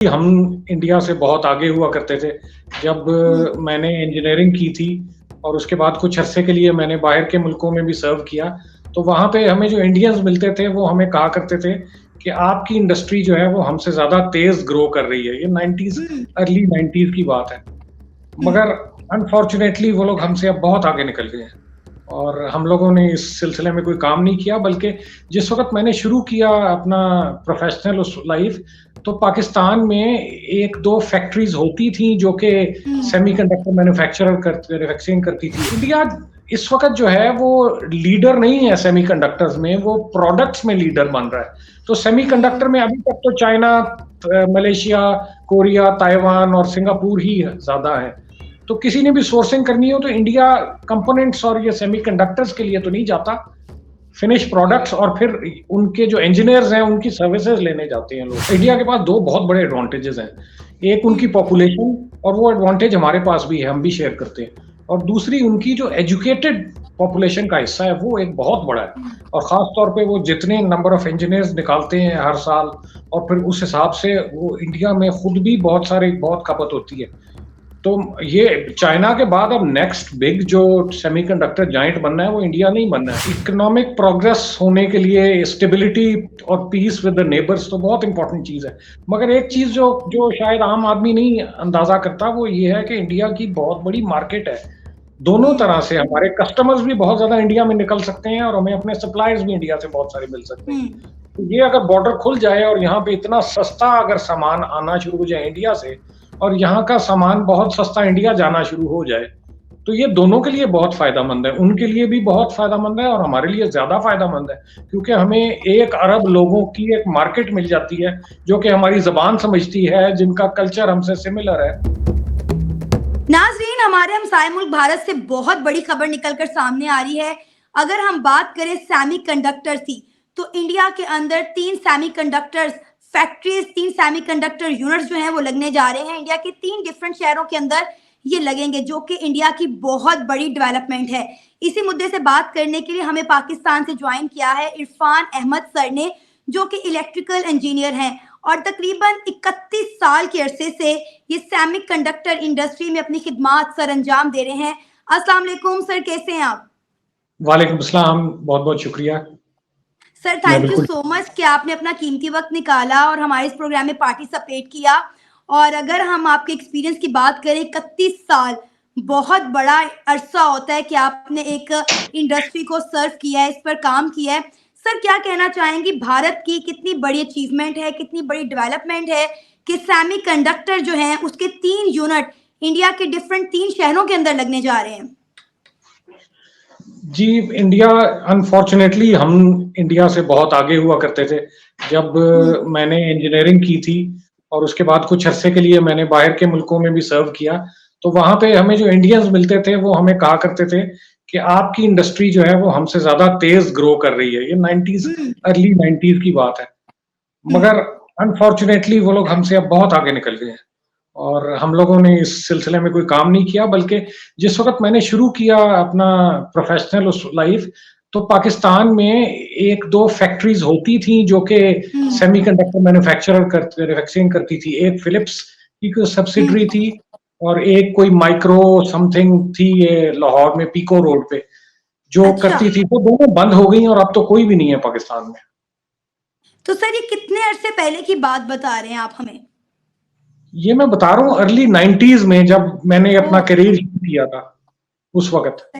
हम इंडिया से बहुत आगे हुआ करते थे। जब मैंने इंजीनियरिंग की थी और उसके बाद कुछ अरसे के लिए मैंने बाहर के मुल्कों में भी सर्व किया, तो वहाँ पे हमें जो इंडियंस मिलते थे, वो हमें कहा करते थे कि आपकी इंडस्ट्री जो है, वो हमसे ज़्यादा तेज़ ग्रो कर रही है। ये 90s हुँ, अर्ली 90s की बात है। हुँ। मगर अनफॉर्च्युनेटली वो लोग हमसे अब बहुत आगे निकल गए हैं और हम लोगों ने इस सिलसिले में कोई काम नहीं किया, बल्कि जिस वक़्त मैंने शुरू किया अपना प्रोफ़ेशनल उस लाइफ़, तो पाकिस्तान में 1-2 फैक्ट्रीज़ होती थीं जो कि हुँ, सेमीकंडक्टर मैन्युफैक्चरिंग करती थी। इंडिया इस वक़्त जो है वो लीडर नहीं है सेमीकंडक्टर्स में, वो प्रोडक्ट्स में लीडर बन रहा है। तो सेमीकंडक्टर हुँ, में अभी तक तो चाइना, मलेशिया, कोरिया, ताइवान और सिंगापुर ही ज़्यादा है। तो किसी ने भी सोर्सिंग करनी हो तो इंडिया कंपोनेंट्स और ये सेमीकंडक्टर्स के लिए तो नहीं जाता, फिनिश प्रोडक्ट्स और फिर उनके जो इंजीनियर्स हैं उनकी सर्विसेज लेने जाते हैं लोग। इंडिया के पास 2 बहुत बड़े एडवांटेजेस हैं। एक उनकी हुँ, पॉपुलेशन और वो एडवांटेज हमारे पास भी है, हम भी शेयर करते हैं। और दूसरी उनकी जो एजुकेटेड पॉपुलेशन का हिस्सा है वो एक बहुत बड़ा है हुँ। और ख़ास तौर पे वो जितने नंबर ऑफ इंजीनियर्स निकालते हैं हर साल और फिर उस हिसाब से वो इंडिया में खुद भी बहुत खपत होती है। तो ये चाइना के बाद अब नेक्स्ट बिग जो सेमीकंडक्टर जायंट बनना है वो इंडिया नहीं बनना है। इकोनॉमिक प्रोग्रेस होने के लिए स्टेबिलिटी और पीस विद द नेबर्स तो बहुत इंपॉर्टेंट चीज़ है। मगर एक चीज़ जो जो शायद आम आदमी नहीं अंदाज़ा करता वो ये है कि इंडिया की बहुत बड़ी मार्केट है। दोनों हुँ, तरह से हमारे कस्टमर्स भी बहुत ज़्यादा इंडिया में निकल सकते हैं और हमें अपने सप्लायर्स भी इंडिया से बहुत सारे मिल सकते हैं। हुँ। तो ये अगर बॉर्डर खुल जाए और यहाँ पे इतना सस्ता अगर सामान आना शुरू हो जाए इंडिया से और यहाँ का सामान बहुत सस्ता इंडिया जाना शुरू हो जाए, तो ये दोनों के लिए बहुत फ़ायदेमंद है। उनके लिए भी बहुत फ़ायदेमंद है और हमारे लिए ज़्यादा फ़ायदेमंद है, क्योंकि हमें 1 अरब लोगों की एक मार्केट मिल जाती है, जो कि हमारी ज़बान समझती है, जिनका कल्चर हमसे सिमिलर है। नाज़रीन, हमारे हमसाए मुल्क भारत से बहुत बड़ी खबर निकल कर सामने आ रही है। अगर हम बात करें सेमीकंडक्टर्स की, तो इंडिया के अंदर 3 सेमीकंडक्टर्स फैक्ट्रीज़, 3 सेमीकंडक्टर यूनिट्स जो हैं वो लगने जा रहे हैं। इंडिया के 3 डिफरेंट शहरों के अंदर ये लगेंगे, जो कि इंडिया की बहुत बड़ी डेवलपमेंट है। इसी मुद्दे से बात करने के लिए हमें पाकिस्तान से ज्वाइन किया है इरफान अहमद सर ने, जो कि इलेक्ट्रिकल इंजीनियर हैं और तकरीबन 31 साल के अरसे से ये सेमीकंडक्टर इंडस्ट्री में अपनी खिदमात सर अंजाम दे रहे हैं। अस्सलाम वालेकुम सर, कैसे हैं आप? वालेकुम अस्सलाम, बहुत-बहुत शुक्रिया। सर, मैं थैंक यू बिल्कुल सो मच कि आपने अपना कीमती वक्त निकाला और हमारे इस प्रोग्राम में पार्टिसिपेट किया। और अगर हम आपके एक्सपीरियंस की बात करें, 31 साल बहुत बड़ा अरसा होता है कि आपने एक इंडस्ट्री को सर्व किया है, इस पर काम किया है। सर, क्या कहना चाहेंगी, भारत की कितनी बड़ी अचीवमेंट है, कितनी बड़ी डेवलपमेंट है कि सेमीकंडक्टर जो हैं उसके 3 यूनिट इंडिया के डिफरेंट 3 शहरों के अंदर लगने जा रहे हैं? जी, इंडिया अनफॉर्च्युनेटली हम इंडिया से बहुत आगे हुआ करते थे। जब हुँ, मैंने इंजीनियरिंग की थी और उसके बाद कुछ अरसे के लिए मैंने बाहर के मुल्कों में भी सर्व किया, तो वहाँ पे हमें जो इंडियंस मिलते थे, वो हमें कहा करते थे कि आपकी इंडस्ट्री जो है, वो हमसे ज़्यादा तेज़ ग्रो कर रही है। ये 90s हुँ, अर्ली 90s की बात है। हुँ। मगर अनफॉर्च्युनेटली वो लोग हमसे अब बहुत आगे निकल गए हैं और हम लोगों ने इस सिलसिले में कोई काम नहीं किया, बल्कि जिस वक़्त मैंने शुरू किया अपना प्रोफ़ेशनल उस लाइफ़, तो पाकिस्तान में 1-2 फैक्ट्रीज़ होती थीं जो कि हुँ, सेमीकंडक्टर मैन्युफैक्चरिंग करती थी। एक फ़िलिप्स की कोई हुँ। सब्सिडरी थी और एक कोई माइक्रो समथिंग थी ये लाहौर में पीको रोड पे, जो अच्छा, करती थी। वो दोनों बंद हो गई और अब तो कोई भी नहीं है पाकिस्तान में। तो सर ये कितने अरसे पहले की बात बता रहे हैं आप हमें? ये मैं बता रहा हूँ अर्ली 90s में जब मैंने अपना ओह! करियर शुरू किया था, उस वक़्त।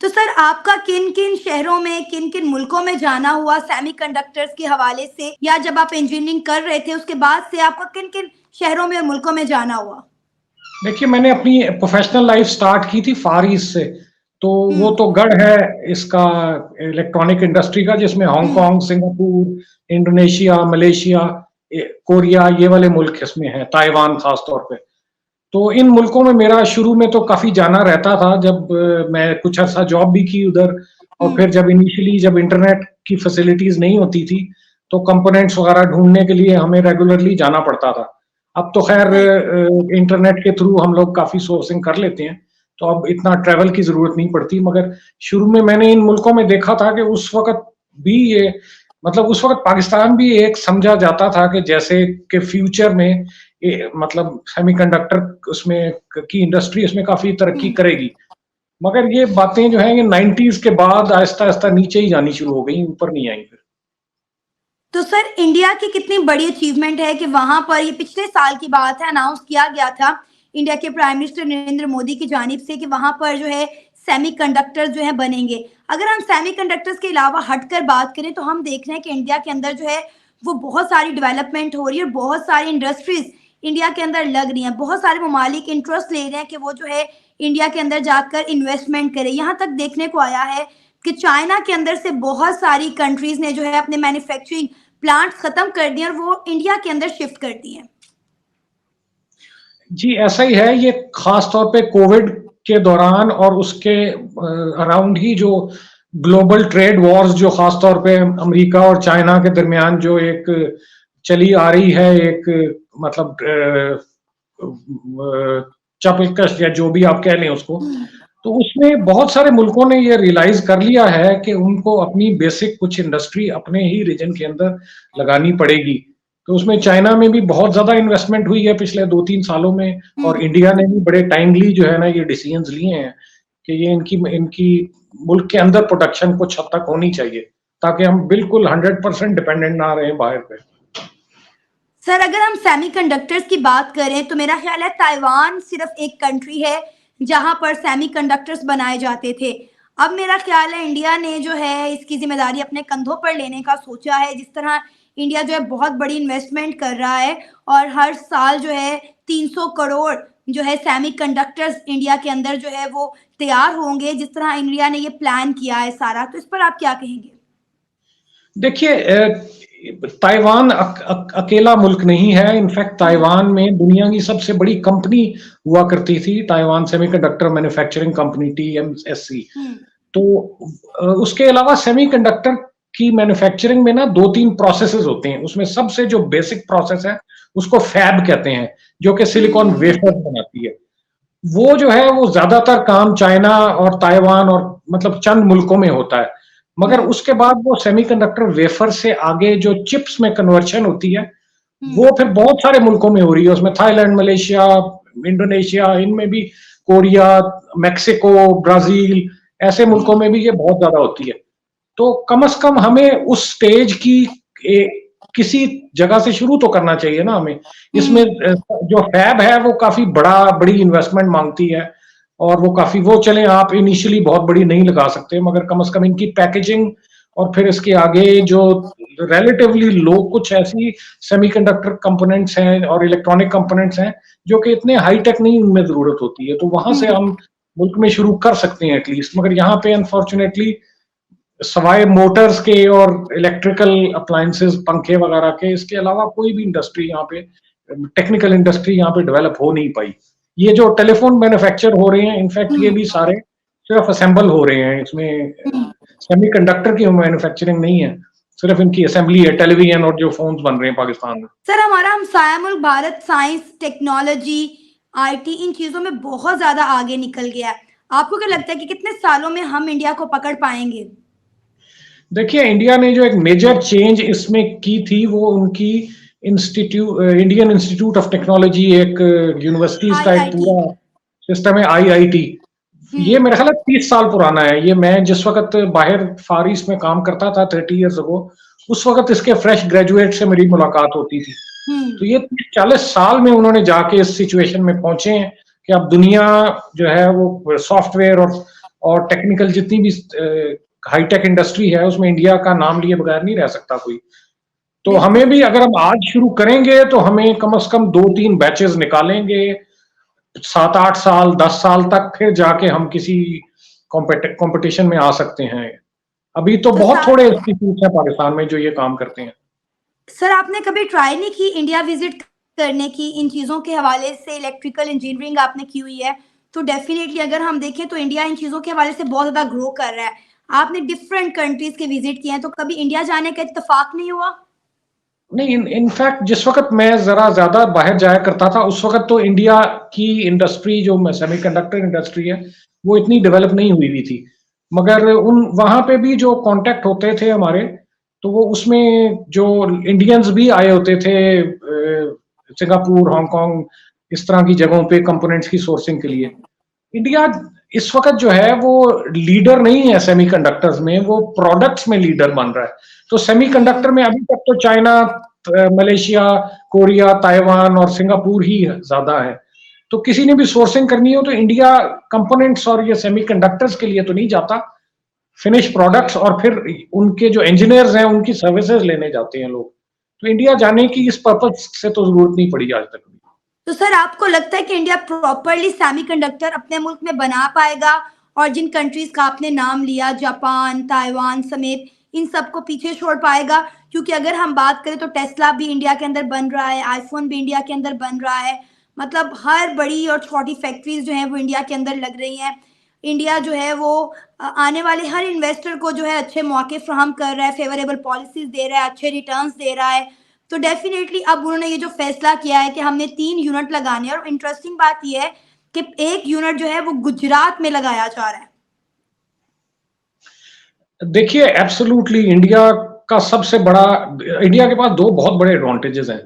तो सर आपका किन-किन शहरों में, किन-किन मुल्कों में जाना हुआ सेमीकंडक्टर्स के हवाले से, या जब आप इंजीनियरिंग कर रहे थे उसके बाद से आपका किन-किन शहरों में और मुल्कों में जाना हुआ? देखिए, मैंने अपनी प्रोफ़ेशनल लाइफ़ स्टार्ट की थी फ़ार ईस्ट से, तो हुँ, वो तो गढ़ है इसका इलेक्ट्रॉनिक इंडस्ट्री का जिसमें हुँ, Hong Kong, Singapore, Indonesia, Malaysia, Korea ये वाले मुल्क इसमें हैं, ताइवान ख़ास तौर पे। तो इन मुल्कों में मेरा शुरू में तो काफ़ी जाना रहता था जब मैं कुछ अर्सा जॉब भी की उधर और हुँ, फिर जब इनिशियली जब इंटरनेट की फैसिलिटीज़ नहीं होती थी, तो कंपोनेंट्स वग़ैरह ढूँढने के लिए हमें रेगुलरली जाना पड़ता था। अब तो ख़ैर राइट। इंटरनेट के थ्रू हम लोग काफ़ी सोर्सिंग कर लेते हैं, तो अब इतना ट्रैवल की ज़रूरत नहीं पड़ती। मगर शुरू में मैंने इन मुल्कों में देखा था कि उस वक़्त भी ये मतलब उस वक़्त पाकिस्तान भी एक समझा जाता था कि जैसे कि फ्यूचर में मतलब सेमीकंडक्टर उसमें की इंडस्ट्री उसमें काफ़ी तरक्की हम्म। करेगी। मगर ये बातें जो हैं ये 90s के बाद आहिस्ता-आहिस्ता नीचे ही जानी शुरू हो गई, ऊपर नहीं आई फिर। तो सर इंडिया की कितनी बड़ी अचीवमेंट है कि वहां पर ये पिछले साल की बात है अनाउंस किया गया था इंडिया के प्राइम मिनिस्टर नरेंद्र मोदी की जानिब से कि वहां पर जो है सेमीकंडक्टर जो है बनेंगे। अगर हम सेमीकंडक्टर्स के अलावा हटकर बात करें तो हम देख रहे हैं कि इंडिया के अंदर जो है वो बहुत सारी डेवलपमेंट हो रही है और बहुत सारी इंडस्ट्रीज इंडिया के अंदर लग रही हैं। बहुत सारे ममालिक इंटरेस्ट ले रहे हैं कि वो जो है इंडिया के अंदर जाकर इन्वेस्टमेंट करें। यहाँ तक देखने को आया है कि चाइना के अंदर से बहुत सारी कंट्रीज ने जो है अपने मैन्युफैक्चरिंग प्लांट्स खत्म कर दिए और वो इंडिया के अंदर शिफ्ट कर दिए। जी, ऐसा ही है। ये ख़ास तौर पे कोविड के दौरान और उसके अराउंड ही जो ग्लोबल ट्रेड वॉर्स जो ख़ास तौर पे अमेरिका और चाइना के दरमियान जो एक चली आ रही है एक मतलब चापलूस या जो भी आप कह लें उसको, तो उसमें बहुत सारे मुल्कों ने ये रियलाइज़ कर लिया है कि उनको अपनी बेसिक कुछ इंडस्ट्री अपने ही रीजन के अंदर लगानी पड़ेगी। तो उसमें चाइना में भी बहुत ज़्यादा इन्वेस्टमेंट हुई है पिछले 2-3 सालों में और इंडिया ने भी बड़े टाइमली जो है ना ये डिसीजंस लिए हैं कि ये इनकी इनकी मुल्क के अंदर प्रोडक्शन कुछ हद तक होनी चाहिए, ताकि हम बिल्कुल 100% डिपेंडेंट ना रहें बाहर पे। सर अगर हम सेमीकंडक्टर्स की बात करें तो मेरा ख्याल है ताइवान सिर्फ एक कंट्री है जहां पर सेमीकंडक्टर्स बनाए जाते थे। अब मेरा ख्याल है इंडिया ने जो है इसकी जिम्मेदारी अपने कंधों पर लेने का सोचा है। जिस तरह इंडिया जो है बहुत बड़ी इन्वेस्टमेंट कर रहा है और हर साल जो है 300 करोड़ जो है सेमीकंडक्टर्स इंडिया के अंदर जो है वो तैयार होंगे। जिस तरह इंडिया ने ये प्लान किया है सारा, तो इस पर आप क्या कहेंगे? देखिए ताइवान अकेला मुल्क नहीं है। इनफैक्ट ताइवान में दुनिया की सबसे बड़ी कंपनी हुआ करती थी, Taiwan semiconductor manufacturing company TMSC। तो उसके अलावा सेमीकंडक्टर की मैन्युफैक्चरिंग में ना 2-3 प्रोसेसेस होते हैं। उसमें सबसे जो बेसिक प्रोसेस है उसको फैब कहते हैं, जो कि सिलिकॉन वेफर बनाती है। वो जो है वो ज्यादातर काम चाइना और ताइवान और मतलब चंद मुल्कों में होता है। मगर उसके बाद वो सेमीकंडक्टर वेफर से आगे जो चिप्स में कन्वर्शन होती है वो फिर बहुत सारे मुल्कों में हो रही है। उसमें थाईलैंड, मलेशिया, इंडोनेशिया, इनमें भी कोरिया, मेक्सिको, ब्राजील, ऐसे मुल्कों में भी ये बहुत ज्यादा होती है। तो कम से कम हमें उस स्टेज की किसी जगह से शुरू तो करना चाहिए ना हमें। इसमें जो फैब है वो काफी बड़ी इन्वेस्टमेंट मांगती है और वो काफी वो चले आप इनिशियली बहुत बड़ी नहीं लगा सकते, मगर कम से कम इनकी पैकेजिंग और फिर इसके आगे जो रिलेटिवली लो कुछ ऐसी सेमीकंडक्टर कंपोनेंट्स हैं और इलेक्ट्रॉनिक कंपोनेंट्स हैं जो कि इतने हाई टेक नहीं उनमें जरूरत होती है, तो वहां से हम मुल्क में शुरू कर सकते हैं एटलीस्ट। मगर यहाँ पे अनफॉर्चुनेटली सवाए मोटर्स के और इलेक्ट्रिकल अप्लायंसेस पंखे वगैरह के, इसके अलावा कोई भी इंडस्ट्री यहाँ पे टेक्निकल इंडस्ट्री यहाँ पे डेवलप हो नहीं पाई। ये जो टेलीफोन मैन्युफैक्चर हो रहे हैं इनफैक्ट ये भी सारे सिर्फ असेंबल हो रहे हैं। इसमें सेमीकंडक्टर की मैन्युफैक्चरिंग नहीं है, सिर्फ इनकी असेंबली है, टेलीविजन और जो फोन्स बन रहे हैं पाकिस्तान में। सर हमारा हमसाया मुल्क भारत साइंस, टेक्नोलॉजी, IT इन चीजों में बहुत ज्यादा आगे निकल गया है। आपको क्या लगता है कि कितने सालों में हम इंडिया को पकड़ पाएंगे? देखिए इंडिया ने जो एक मेजर चेंज इसमें की थी वो उनकी इंडियन इंस्टीट्यूट ऑफ टेक्नोलॉजी, एक यूनिवर्सिटीज का एक IIT। पूरा सिस्टम है IIT। ये मेरा ख्याल है 30 साल पुराना है। ये मैं जिस वक्त बाहर फार ईस्ट में काम करता था 30 ईयर्स अगो, उस वक्त इसके फ्रेश ग्रेजुएट से मेरी मुलाकात होती थी। तो ये 40 साल में उन्होंने जाके इस सिचुएशन में पहुंचे हैं कि अब दुनिया जो है वो सॉफ्टवेयर और टेक्निकल जितनी भी हाईटेक इंडस्ट्री है उसमें इंडिया का नाम लिए बगैर नहीं रह सकता कोई। तो हमें भी अगर हम आज शुरू करेंगे तो हमें कम से कम 2-3 बैचेस निकालेंगे 7-8 साल 10 साल तक, फिर जाके हम किसी कंपटीशन में आ सकते हैं। अभी तो बहुत थोड़े इंस्टीट्यूट हैं पाकिस्तान में जो ये काम करते हैं। सर आपने कभी ट्राई नहीं की इंडिया विजिट करने की इन चीजों के हवाले से? इलेक्ट्रिकल इंजीनियरिंग आपने की हुई है तो डेफिनेटली अगर हम देखें तो इंडिया इन चीजों के हवाले से बहुत ज्यादा ग्रो कर रहा है। आपने डिफरेंट कंट्रीज के विजिट किए हैं तो कभी इंडिया जाने का इत्तेफाक नहीं हुआ? नहीं, इनफैक्ट जिस वक्त मैं जरा ज्यादा बाहर जाया करता था उस वक्त तो इंडिया की इंडस्ट्री जो सेमीकंडक्टर इंडस्ट्री है वो इतनी डेवलप नहीं हुई हुई थी। मगर उन वहां पे भी जो कांटेक्ट होते थे हमारे, तो वो उसमें जो इंडियंस भी आए होते थे सिंगापुर, हांगकांग इस तरह की जगहों पे कंपोनेंट्स की सोर्सिंग के लिए। इंडिया इस वक़्त जो है वो लीडर नहीं है सेमीकंडक्टर्स में, वो प्रोडक्ट्स में लीडर बन रहा है। तो सेमीकंडक्टर में अभी तक तो चाइना, मलेशिया, कोरिया, ताइवान और सिंगापुर ही ज़्यादा है। तो किसी ने भी सोर्सिंग करनी हो तो इंडिया कंपोनेंट्स और ये सेमीकंडक्टर्स के लिए तो नहीं जाता, फिनिश प्रोडक्ट्स और फिर उनके जो इंजीनियर्स हैं उनकी सर्विसेज लेने जाते हैं लोग। तो इंडिया जाने की इस पर्पज़ से तो ज़रूरत नहीं पड़ी आज तक। तो सर आपको लगता है कि इंडिया प्रॉपरली सेमीकंडक्टर अपने मुल्क में बना पाएगा और जिन कंट्रीज का आपने नाम लिया जापान, ताइवान समेत इन सबको पीछे छोड़ पाएगा? क्योंकि अगर हम बात करें तो टेस्ला भी इंडिया के अंदर बन रहा है, आईफोन भी इंडिया के अंदर बन रहा है, मतलब हर बड़ी और छोटी फैक्ट्रीज जो हैं वो इंडिया के अंदर लग रही हैं। इंडिया जो है वो आने वाले हर इन्वेस्टर को जो है अच्छे मौके फ्राहम कर रहा है, फेवरेबल पॉलिसीज दे रहा है, अच्छे रिटर्न्स दे रहा है। तो डेफिनेटली अब उन्होंने ये जो फैसला किया है कि हमने 3 यूनिट लगाने हैं और इंटरेस्टिंग बात ये है कि 1 यूनिट जो है वो गुजरात में लगाया जा रहा है। देखिए एब्सोल्युटली इंडिया के पास 2 बहुत बड़े एडवांटेजेस हैं।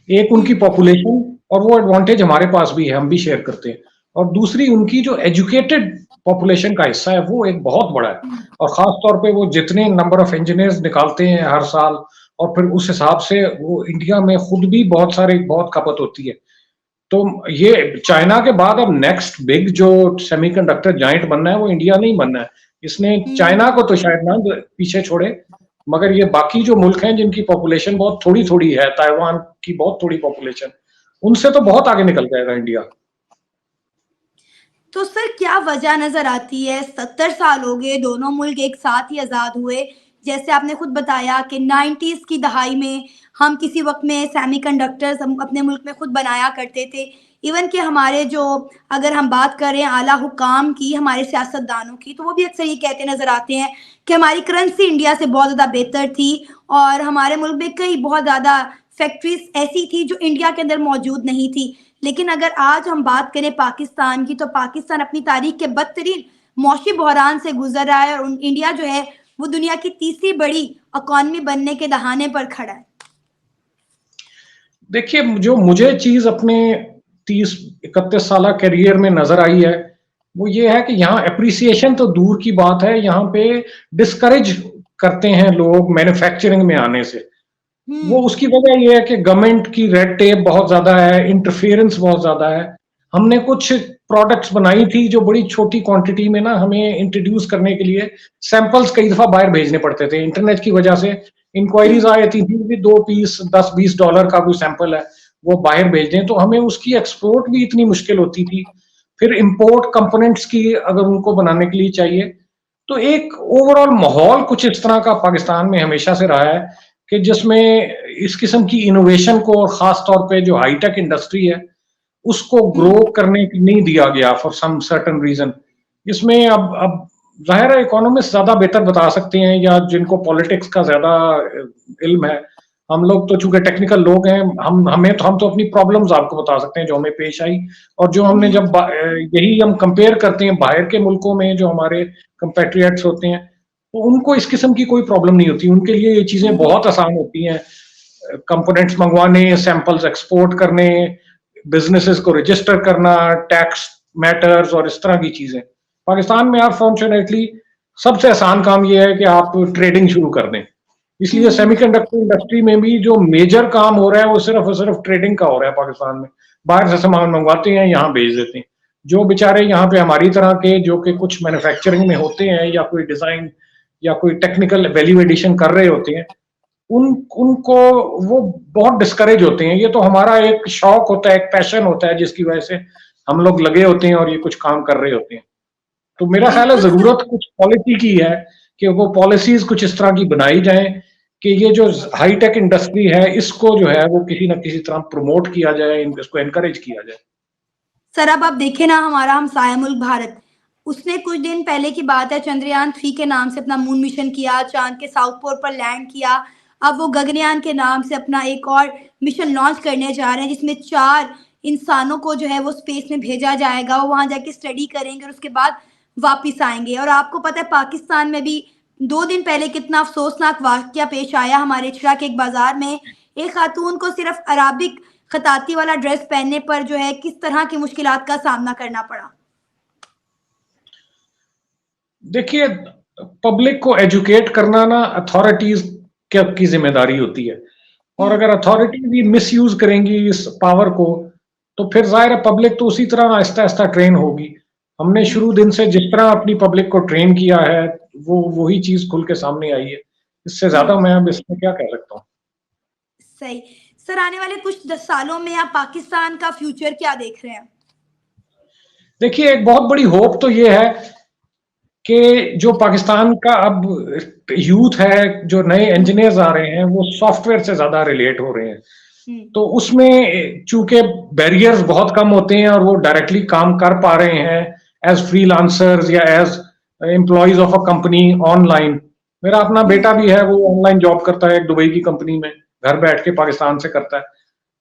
एक उनकी पॉपुलेशन और वो एडवांटेज हमारे पास भी है, हम भी शेयर करते हैं। और दूसरी उनकी जो एजुकेटेड पॉपुलेशन का हिस्सा है वो एक बहुत बड़ा है और ख़ास तौर पे वो जितने नंबर ऑफ इंजीनियर्स निकालते हैं हर साल और फिर उस हिसाब से वो इंडिया में खुद भी बहुत खपत होती है। तो ये चाइना के बाद अब नेक्स्ट बिग जो सेमीकंडक्टर जायंट बनना है वो इंडिया नहीं बनना है। इसने चाइना को तो शायद ना पीछे छोड़े, मगर ये बाकी जो मुल्क हैं जिनकी पॉपुलेशन बहुत थोड़ी-थोड़ी है, ताइवान की बहुत थोड़ी पॉपुलेशन, उनसे तो बहुत आगे निकल जाएगा इंडिया। तो सर क्या वजह नजर आती है? 70 साल हो गए, दोनों मुल्क एक साथ ही आज़ाद हुए। जैसे आपने खुद बताया कि 90s की दहाई में हम किसी वक़्त में सेमीकंडक्टर्स हम अपने मुल्क में खुद बनाया करते थे। इवन कि हमारे जो अगर हम बात करें आला हुकाम की, हमारे सियासतदानों की, तो वो भी अक्सर ये कहते नज़र आते हैं कि हमारी करेंसी इंडिया से बहुत ज़्यादा बेहतर थी और हमारे मुल्क में कई बहुत ज़्यादा फैक्ट्रीज़ ऐसी थी जो इंडिया के अंदर मौजूद नहीं थी। लेकिन अगर आज हम बात करें पाकिस्तान की, तो पाकिस्तान अपनी तारीख के बदतरीन मौशी बहरान से गुजर रहा है और इंडिया जो है वो दुनिया की तीसरी बड़ी इकॉनमी बनने के दहाने पर खड़ा है। देखिए जो मुझे चीज अपने 30-31 साल करियर में नजर आई है वो ये है कि यहाँ अप्रिसिएशन तो दूर की बात है, यहाँ पे डिस्करेज करते हैं लोग मैन्युफैक्चरिंग में आने से। वो उसकी वजह ये है कि गवर्नमेंट की रेड टेप बहुत ज्यादा है, इंटरफेरेंस बहुत ज्यादा है। हमने कुछ प्रोडक्ट्स बनाई थी जो बड़ी छोटी क्वांटिटी में ना हमें इंट्रोड्यूस करने के लिए सैंपल्स कई दफा बाहर भेजने पड़ते थे। इंटरनेट की वजह से इंक्वायरीज आई थी भी 2 पीस $10-20 का कोई सैंपल है वो बाहर भेज दें, तो हमें उसकी एक्सपोर्ट भी इतनी मुश्किल होती थी। फिर इंपोर्ट कंपोनेंट्स की अगर उनको बनाने के लिए चाहिए, तो एक ओवरऑल माहौल कुछ इस तरह का पाकिस्तान में हमेशा से रहा है कि जिसमें इस किस्म की इनोवेशन को और खास तौर पे जो हाईटेक इंडस्ट्री है उसको ग्रो करने नहीं दिया गया फॉर सम सर्टेन रीजन। इसमें अब जाहिर है इकोनॉमिस्ट ज्यादा बेहतर बता सकते हैं या जिनको पॉलिटिक्स का ज्यादा इल्म है। हम लोग तो चूंकि टेक्निकल लोग हैं, हम तो अपनी प्रॉब्लम्स आपको बता सकते हैं जो हमें पेश आई और जो हमने जब यही हम कंपेयर करते हैं बाहर के मुल्कों में जो हमारे कंपेट्रियट्स होते हैं तो उनको इस किस्म की कोई प्रॉब्लम नहीं होती, उनके लिए ये चीजें बहुत आसान होती हैं। कंपोनेंट्स मंगवाने, सैंपल्स एक्सपोर्ट करने, बिजनेसेस को रजिस्टर करना, टैक्स मैटर्स और इस तरह की चीजें। पाकिस्तान में अनफॉर्चुनेटली सबसे आसान काम ये है कि आप ट्रेडिंग शुरू कर दें। इसलिए सेमीकंडक्टर इंडस्ट्री में भी जो मेजर काम हो रहा है वो सिर्फ और सिर्फ ट्रेडिंग का हो रहा है पाकिस्तान में। बाहर से सामान मंगवाते हैं, यहाँ भेज देते हैं। जो बेचारे यहाँ पे हमारी तरह के जो कि कुछ मैन्युफैक्चरिंग में होते हैं या कोई डिजाइन या कोई टेक्निकल वैल्यू एडिशन कर रहे होते हैं, उनको वो बहुत डिस्करेज होते हैं। ये तो हमारा एक शौक होता है, एक पैशन होता है जिसकी वजह से हम लोग लगे होते हैं और ये कुछ काम कर रहे होते हैं। तो मेरा ख्याल है जरूरत कुछ पॉलिसी की है कि वो पॉलिसीज कुछ इस तरह की बनाई जाएं कि ये जो हाईटेक इंडस्ट्री है इसको जो है वो किसी न किसी तरह प्रमोट किया जाए, इसको एनकरेज किया जाए। सर अब आप देखें ना, हमारा हमसाया मुल्क भारत, उसने कुछ दिन पहले की बात है चंद्रयान 3 के नाम से अपना मून मिशन किया, चांद के साउथ पोल पर लैंड किया। अब वो गगनयान के नाम से अपना एक और मिशन लॉन्च करने जा रहे हैं जिसमें 4 इंसानों को जो है वो स्पेस में भेजा जाएगा। वो वहां जाके स्टडी करेंगे और उसके बाद वापिस आएंगे। और आपको पता है पाकिस्तान में भी 2 दिन पहले कितना अफ़सोसनाक वाक़या पेश आया हमारे इचरा के एक बाज़ार में, एक खातून को सिर्फ़ अराबिक खताती वाला ड्रेस पहनने पर जो है किस तरह की मुश्किलात का सामना करना पड़ा। देखिए, पब्लिक को एजुकेट करना ना अथॉरिटीज़ की ज़िम्मेदारी होती है और हुँ, अगर अथॉरिटी भी मिसयूज़ करेंगी इस पावर को, तो फिर ज़ाहिर है पब्लिक तो उसी तरह आहिस्ता-आहिस्ता ट्रेन होगी। हमने हुँ, शुरू दिन से जिस तरह अपनी पब्लिक को ट्रेन किया है, वो वही चीज़ खुल के सामने आई है। इससे हुँ, ज़्यादा मैं अब इसमें क्या कह सकता हूँ? सही। सर आने वाले कुछ 10 सालों में आप पाकिस्तान का फ्यूचर क्या देख रहे हैं? देखिए, एक बहुत बड़ी होप तो ये है कि जो पाकिस्तान का अब यूथ है, जो नए हुँ, इंजीनियर्स आ रहे हैं, वो सॉफ्टवेयर से ज़्यादा रिलेट हो रहे हैं। हुँ, तो उसमें चूँकि बैरियर्स बहुत कम होते हैं और वो डायरेक्टली काम कर पा रहे हैं एज़ फ्रीलांसर्स या as employees of a company online. मेरा अपना हुँ, बेटा भी है, वो ऑनलाइन जॉब करता है एक दुबई की कंपनी में, घर बैठ के पाकिस्तान से करता है।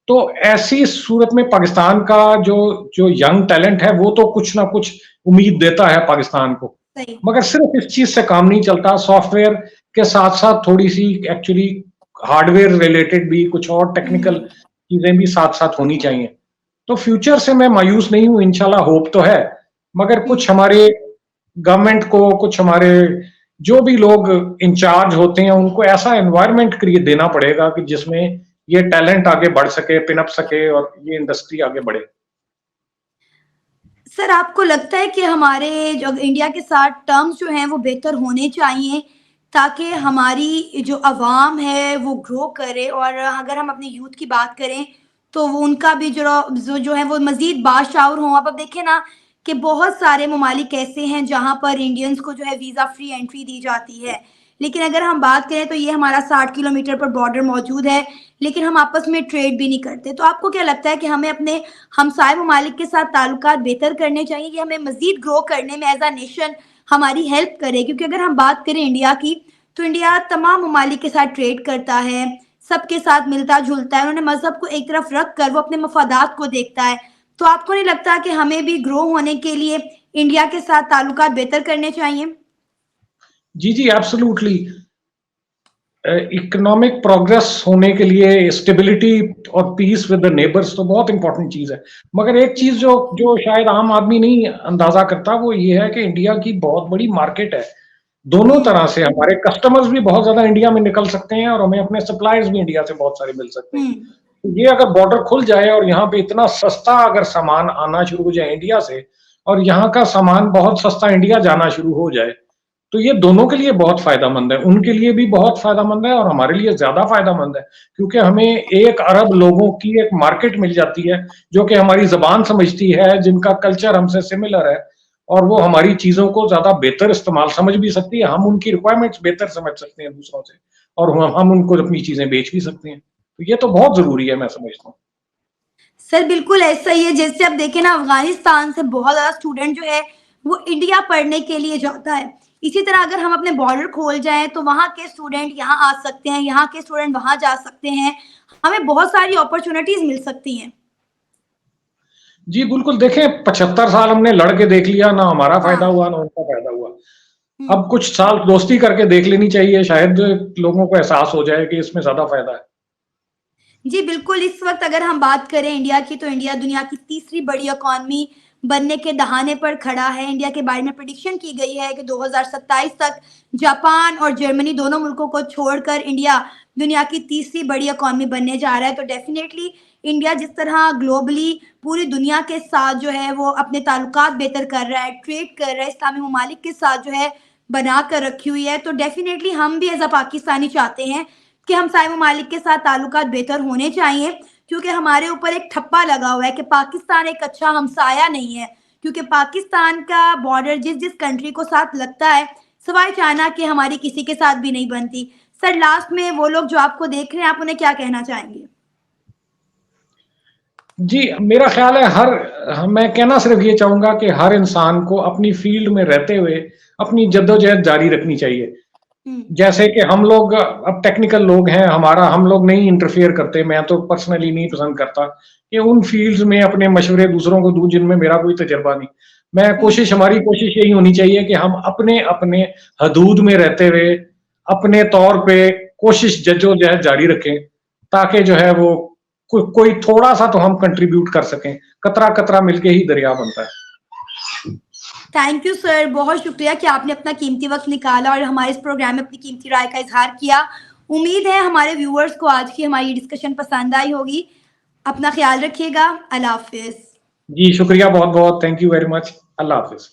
तो ऐसी सूरत में पाकिस्तान का जो जो यंग टैलेंट है, वो तो कुछ ना कुछ उम्मीद देता है पाकिस्तान को। सही। मगर सिर्फ़ इस चीज़ से काम नहीं चलता, सॉफ्टवेयर के साथ-साथ थोड़ी-सी एक्चुअली हार्डवेयर रिलेटेड भी कुछ और टेक्निकल हुँ, चीज़ें भी साथ-साथ होनी चाहिए। तो फ्यूचर से मैं मायूस नहीं हूँ, इंशाल्लाह होप तो है, मगर हुँ। कुछ हमारे गवर्नमेंट को, कुछ हमारे जो भी लोग इंचार्ज होते हैं, उनको ऐसा एनवायरनमेंट देना पड़ेगा कि जिसमें ये टैलेंट आगे बढ़ सके, पिनप सके और ये इंडस्ट्री आगे बढ़े। सर आपको लगता है कि हमारे जो इंडिया के साथ टर्म्स जो हैं वो बेहतर होने चाहिए ताकि हमारी जो अवाम है वो ग्रो करे और अगर हम अपने यूथ की बात करें तो वो उनका भी जो है वो मज़ीद बाशाउर हों। अब देखिए ना कि बहुत सारे ममालिक ऐसे हैं जहाँ पर इंडियंस को जो है वीज़ा फ्री एंट्री दी जाती है। लेकिन अगर हम बात करें तो ये हमारा 60 किलोमीटर पर बॉर्डर मौजूद है, लेकिन हम आपस में ट्रेड भी नहीं करते। तो आपको क्या लगता है कि हमें अपने हमसाय ममालिक के साथ ताल्लुकात बेहतर करने चाहिए कि हमें मज़ीद ग्रो करने में एज़ अ नेशन हमारी हेल्प करे? क्योंकि अगर हम बात करें इंडिया की, तो इंडिया तमाम ममालिक के साथ ट्रेड करता है, सबके साथ मिलता-जुलता है। उन्होंने मज़हब को एक तरफ रख कर वो अपने मफ़ादात को देखता है। तो आपको नहीं लगता कि हमें भी ग्रो होने के लिए इंडिया के साथ ताल्लुकात बेहतर करने चाहिए? जी, जी, एब्सोल्यूटली। इकोनॉमिक प्रोग्रेस होने के लिए स्टेबिलिटी और पीस विद द नेबर्स तो बहुत इंपॉर्टेंट चीज़ है। मगर एक चीज़ जो जो शायद आम आदमी नहीं अंदाज़ा करता, वो ये है कि इंडिया की बहुत बड़ी मार्केट है। दोनों हुँ, तरह से हमारे कस्टमर्स भी बहुत ज़्यादा इंडिया में निकल सकते हैं और हमें अपने सप्लायर्स भी इंडिया से बहुत सारे मिल सकते हैं। हुँ, तो ये अगर बॉर्डर खुल जाए और यहाँ पे इतना सस्ता अगर सामान आना शुरू हो जाए इंडिया से और यहाँ का सामान बहुत सस्ता इंडिया जाना शुरू हो जाए, तो ये दोनों के लिए बहुत फ़ायदेमंद है। उनके लिए भी बहुत फ़ायदेमंद है और हमारे लिए ज़्यादा फ़ायदेमंद है, क्योंकि हमें 1 अरब लोगों की एक मार्केट मिल जाती है, जो कि हमारी ज़बान समझती है, जिनका कल्चर हमसे सिमिलर है और वो हमारी चीज़ों को ज़्यादा बेहतर इस्तेमाल समझ भी सकती है। हम उनकी रिक्वायरमेंट्स बेहतर समझ सकते हैं दूसरों से और हम उनको अपनी चीज़ें बेच भी सकते हैं। तो ये तो बहुत ज़रूरी है, मैं समझता हूँ। सर बिल्कुल ऐसा ही है। जैसे अब देखें ना अफ़गानिस्तान से बहुत ज़्यादा स्टूडेंट जो है वो इंडिया पढ़ने के लिए जाता है। इसी तरह अगर हम अपने बॉर्डर खोल जाएँ तो वहाँ के स्टूडेंट यहाँ आ सकते हैं, यहाँ के स्टूडेंट वहाँ जा सकते हैं। हमें बहुत सारी अपॉर्च्युनिटीज़ मिल सकती हैं। जी, बिल्कुल देखें 75 साल हमने लड़ के देख लिया, ना हमारा फ़ायदा हाँ। हुआ, ना उनका फ़ायदा हुआ। हुँ। अब कुछ साल दोस्ती करके देख लेनी चाहिए, शायद लोगों को एहसास हो जाए कि इसमें ज़्यादा फ़ायदा है। जी, बिल्कुल, इस वक़्त अगर हम बात करें इंडिया की, तो इंडिया दुनिया की तीसरी बड़ी इकॉनमी बनने के दहाने पर खड़ा है। इंडिया के बारे में प्रेडिक्शन की गई है कि 2027 तक जापान और जर्मनी दोनों मुल्कों को छोड़कर इंडिया दुनिया की तीसरी बड़ी इकॉनमी बनने जा रहा है। तो डेफ़िनेटली इंडिया जिस तरह ग्लोबली पूरी दुनिया के साथ जो है वो अपने ताल्लुकात बेहतर कर रहा है, ट्रेड कर रहा है, इस्लामी ममालिक के साथ जो है बना कर रखी हुई है। तो डेफ़िनेटली हम भी एज़ अ पाकिस्तानी चाहते हैं कि हमसाये ममालिक के साथ ताल्लुकात बेहतर होने चाहिए क्योंकि हमारे ऊपर एक ठप्पा लगा हुआ है कि पाकिस्तान एक अच्छा हमसाया नहीं है क्योंकि पाकिस्तान का बॉर्डर जिस-जिस कंट्री को साथ लगता है, सिवाय चाइना के हमारी किसी के साथ भी नहीं बनती। सर लास्ट में वो लोग जो आपको देख रहे हैं, आप उन्हें क्या कहना चाहेंगे? जी, मेरा ख़्याल है मैं कहना सिर्फ़ ये चाहूँगा कि हर इंसान को अपनी फ़ील्ड में रहते हुए अपनी जद्दोजहद जारी रखनी चाहिए। हुँ, जैसे कि हम लोग अब टेक्निकल लोग हैं, हम लोग नहीं इंटरफेयर करते, मैं तो पर्सनली नहीं पसंद करता कि उन फ़ील्ड्स में अपने मशवरे दूसरों को दूँ जिनमें मेरा कोई तजुर्बा नहीं। हमारी कोशिश यही होनी चाहिए कि हम अपने अपने हदूद में रहते हुए अपने तौर पे कोशिश जद्दोजहद जारी रखें, ताकि जो है वो कोई थोड़ा सा तो हम कंट्रीब्यूट कर सकें। कतरा कतरा मिलके ही दरिया बनता है। थैंक यू सर, बहुत शुक्रिया कि आपने अपना कीमती वक्त निकाला और हमारे इस प्रोग्राम में अपनी कीमती राय का इजहार किया। उम्मीद है हमारे व्यूअर्स को आज की हमारी डिस्कशन पसंद आई होगी। अपना ख्याल रखिएगा। अल्लाह हाफिज। जी शुक्रिया बहुत बहुत, thank you very much. Allah Hafiz.